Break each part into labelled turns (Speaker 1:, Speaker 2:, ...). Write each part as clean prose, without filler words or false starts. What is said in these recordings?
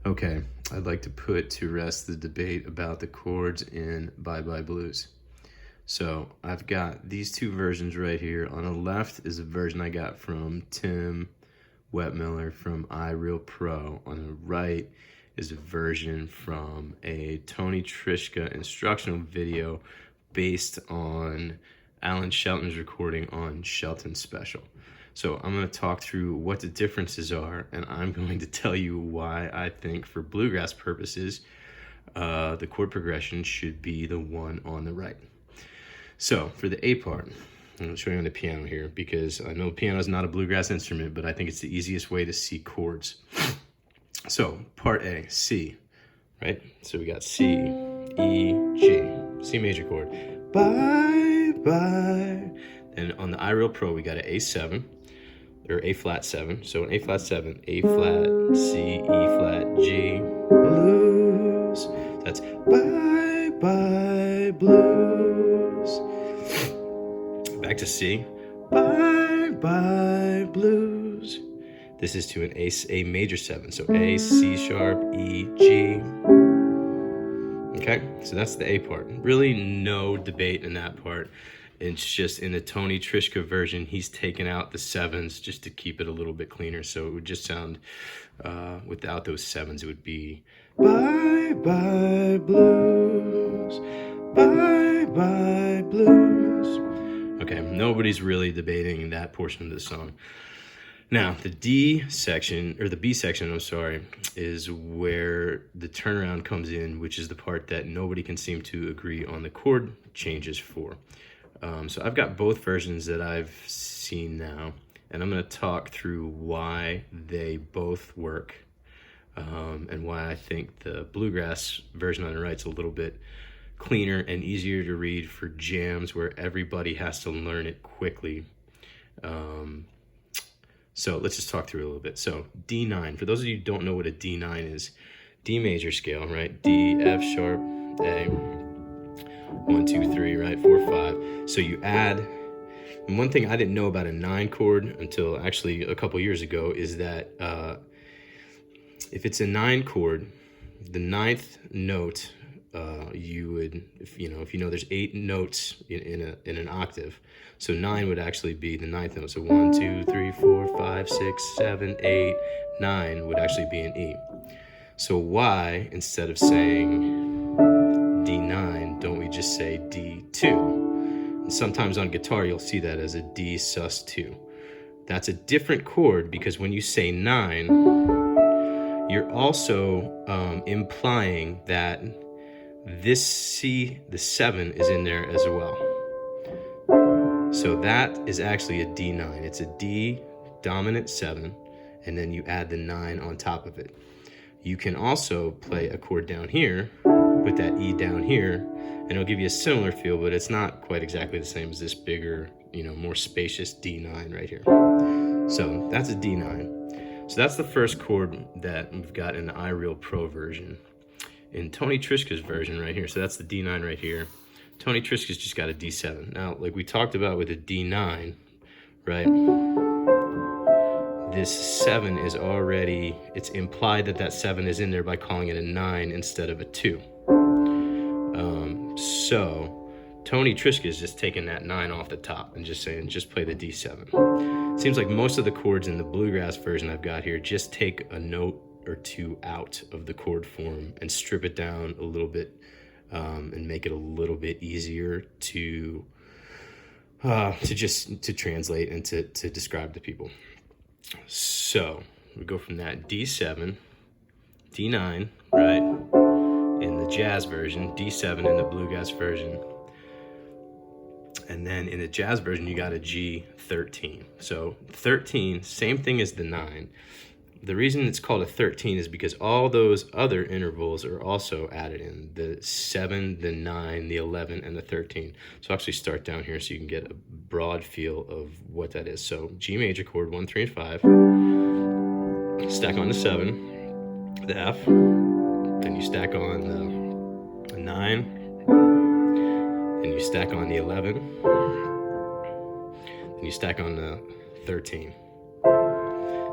Speaker 1: Okay, I'd like to put to rest the debate about the chords in Bye Bye Blues. So I've got these two versions right here. On the left is a version I got from Tim Wetmiller from iReal Pro. On the right is a version from a Tony Trischka instructional video based on Alan Shelton's recording on Shelton Special. So I'm going to talk through what the differences are, and I'm going to tell you why I think for bluegrass purposes, the chord progression should be the one on the right. So for the A part, I'm going to show you on the piano here because I know piano is not a bluegrass instrument, but I think it's the easiest way to see chords. So part A, C, right? So we got C, E, G, C major chord. Bye, bye. And on the iReal Pro, we got an A7, or A flat 7. So an A flat 7, A flat, C, E flat, G, blues. That's bye, bye, blues. Back to C, bye, bye, blues. This is to an A major 7, so A, C sharp, E, G. Okay, so that's the A part. Really no debate in that part. It's just in the Tony Trischka version, he's taken out the 7s just to keep it a little bit cleaner. So it would just sound, without those 7s, it would be bye, bye, blues, bye, bye, blues. Okay, nobody's really debating that portion of the song. Now, the D section, or the B section, I'm sorry, is where the turnaround comes in, which is the part that nobody can seem to agree on the chord changes for. So I've got both versions that I've seen now, and I'm going to talk through why they both work, and why I think the bluegrass version on the right is a little bit cleaner and easier to read for jams where everybody has to learn it quickly. So let's just talk through it a little bit. So D9, for those of you who don't know what a D9 is, D major scale, right? D, F sharp, A, 1, 2, 3, right? 4, 5. So you add, and one thing I didn't know about a 9 chord until actually a couple years ago is that if it's a 9 chord, the 9th note, you would, if you know there's 8 notes in an octave, so 9 would actually be the 9th note. So 1, 2, 3, 4, 5, 6, 7, 8, 9 would actually be an E. So why, instead of saying D9, don't we just say D2? And sometimes on guitar you'll see that as a D sus2. That's a different chord because when you say 9, you're also implying that this C, the 7, is in there as well. So that is actually a D9. It's a D dominant 7, and then you add the 9 on top of it. You can also play a chord down here with that E down here, and it'll give you a similar feel, but it's not quite exactly the same as this bigger, more spacious D9 right here. So that's a D9. So that's the first chord that we've got in the iReal Pro version. In Tony Trischka's version right here, so that's the D9 right here, Tony Trischka's just got a D7. Now, like we talked about with a D9, right, this 7 is already, it's implied that that 7 is in there by calling it a 9 instead of a 2. So Tony Trischka is just taking that 9 off the top and just saying, just play the D7. Seems like most of the chords in the bluegrass version I've got here just take a note or 2 out of the chord form and strip it down a little bit, and make it a little bit easier to translate and to describe to people. So we go from that D7, D9, right, in the jazz version, D7 in the bluegrass version, and then in the jazz version you got a G13. So 13, same thing as the 9. The reason it's called a 13 is because all those other intervals are also added in. The 7, the 9, the 11, and the 13. So I'll actually start down here so you can get a broad feel of what that is. So G major chord, 1, 3, and 5. Stack on the 7, the F. Then you stack on the 9. Then you stack on the 11. Then you stack on the 13.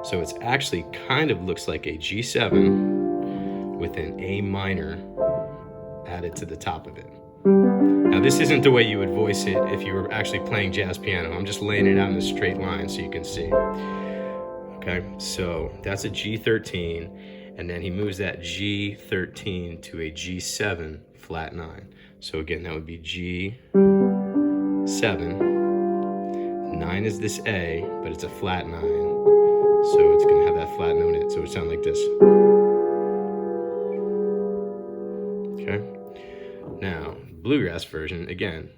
Speaker 1: So it's actually kind of looks like a G7 with an A minor added to the top of it. Now this isn't the way you would voice it if you were actually playing jazz piano. I'm just laying it out in a straight line so you can see. Okay, so that's a G13, and then he moves that G13 to a G7 flat 9. So again, that would be G7. 9 is this A, but it's a flat 9. So it's gonna have that flat note in it, so it would sound like this. Okay, now Bluegrass version, again,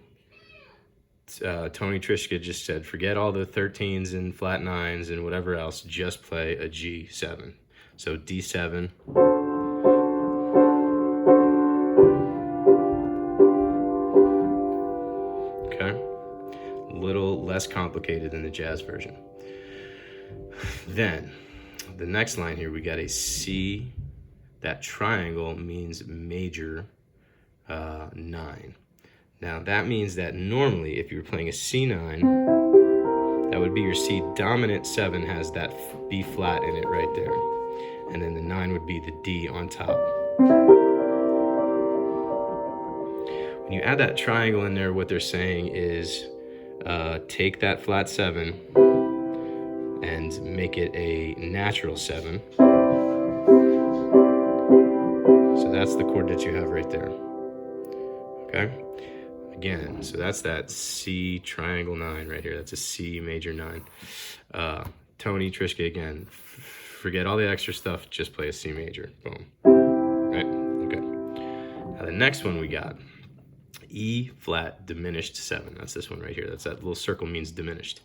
Speaker 1: Tony Trischka just said, forget all the 13s and flat 9s and whatever else, just play a G7. So D7. Okay, a little less complicated than the jazz version. Then, the next line here, we got a C. That triangle means major 9. Now that means that normally if you were playing a C9, that would be your C dominant 7 has that B flat in it right there. And then the 9 would be the D on top. When you add that triangle in there, what they're saying is take that flat 7 and make it a natural 7. So that's the chord that you have right there. Okay? Again, so that's that C triangle 9 right here. That's a C major 9. Tony Trischka, again, forget all the extra stuff, just play a C major. Boom. Right? Okay. Now the next one we got, E flat diminished 7. That's this one right here. That's that little circle means diminished.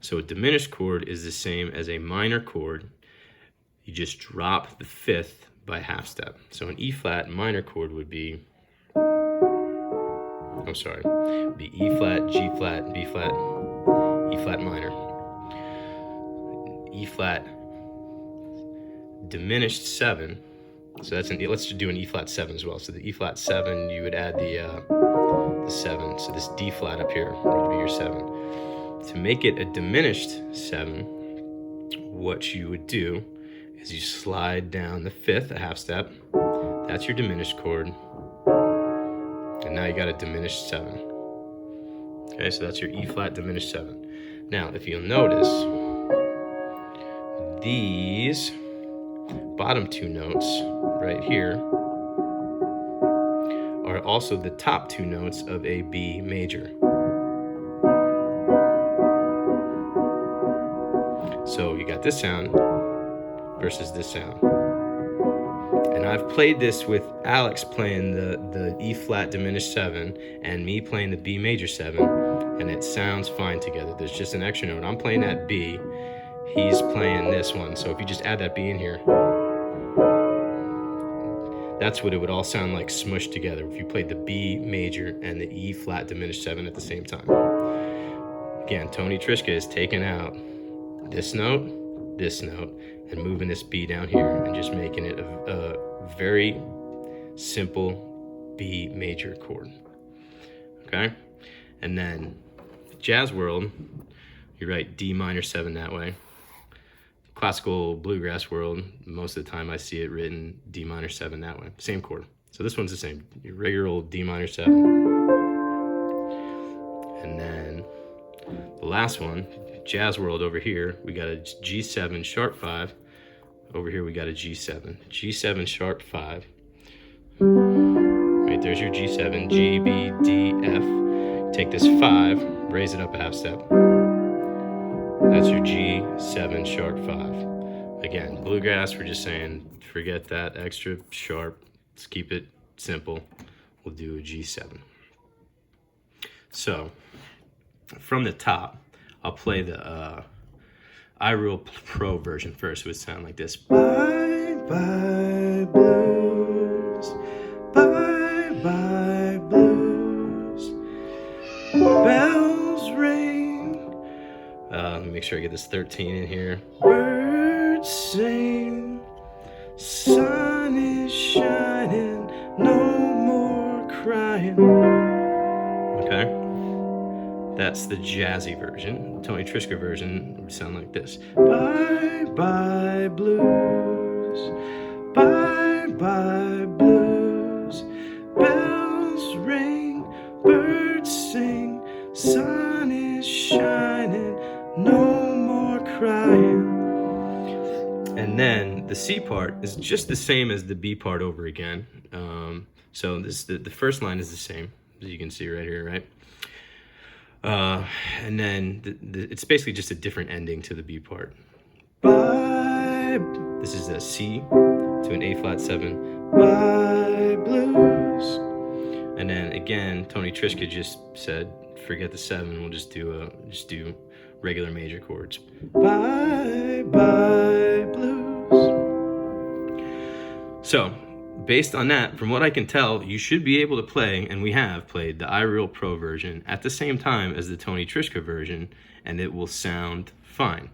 Speaker 1: So a diminished chord is the same as a minor chord. You just drop the 5th by half step. So an E flat minor chord would be, be E flat, G flat, B flat, E flat minor. E flat diminished 7. So that's let's do an E flat 7 as well. So the E flat 7, you would add the 7. So this D flat up here would be your 7. To make it a diminished 7, what you would do is you slide down the 5th a half step. That's your diminished chord. And now you got a diminished 7. Okay, so that's your E flat diminished 7. Now, if you'll notice, these bottom 2 notes right here are also the top 2 notes of a B major. So you got this sound versus this sound. And I've played this with Alex playing the E flat diminished 7 and me playing the B major 7, and it sounds fine together. There's just an extra note. I'm playing that B, he's playing this one. So if you just add that B in here, that's what it would all sound like smushed together if you played the B major and the E flat diminished 7 at the same time. Again, Tony Trischka is taking out this note, and moving this B down here and just making it a very simple B major chord. Okay? And then jazz world, you write D minor 7 that way. Classical bluegrass world, most of the time I see it written D minor 7 that way. Same chord. So this one's the same. Your regular old D minor 7. And then the last one, jazz world over here, we got a G7 sharp 5. Over here we got a G7. G7 sharp 5. Right, there's your G7, G, B, D, F. Take this 5, raise it up a half step. That's your G7 sharp 5. Again, bluegrass, we're just saying, forget that extra sharp. Let's keep it simple. We'll do a G7. So, from the top, I'll play the iReal Pro version first. It would sound like this. Bye bye blues, bye bye blues, bells ring. Let me make sure I get this 13 in here. Birds sing, sun is shining, no more crying. Okay. That's the jazzy version. Tony Trischka version would sound like this. Bye bye blues, bye bye blues. Bells ring, birds sing, sun is shining, no more crying. And then the C part is just the same as the B part over again. So the first line is the same, as you can see right here, right? And then it's basically just a different ending to the B part. Bye. This is a C to an A flat 7. Bye blues. And then again, Tony Trischka just said, forget the 7. We'll just do regular major chords. Bye bye blues. So, based on that, from what I can tell, you should be able to play, and we have played, the iReal Pro version at the same time as the Tony Trischka version, and it will sound fine.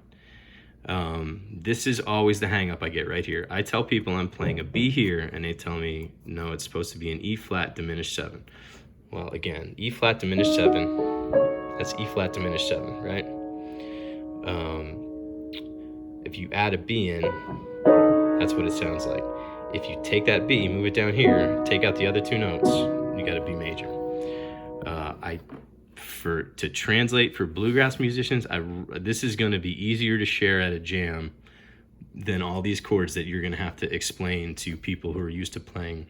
Speaker 1: This is always the hang up I get right here. I tell people I'm playing a B here, and they tell me, no, it's supposed to be an E flat diminished 7. Well, again, E flat diminished 7, that's E flat diminished 7, right? If you add a B in, that's what it sounds like. If you take that B, move it down here, take out the other 2 notes, you got a B major. To translate for bluegrass musicians, this is going to be easier to share at a jam than all these chords that you're going to have to explain to people who are used to playing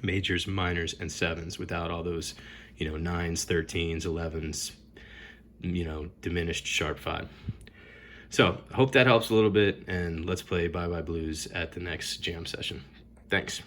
Speaker 1: majors, minors, and 7s without all those, 9s, 13s, 11s, diminished sharp 5. So I hope that helps a little bit, and let's play Bye Bye Blues at the next jam session. Thanks.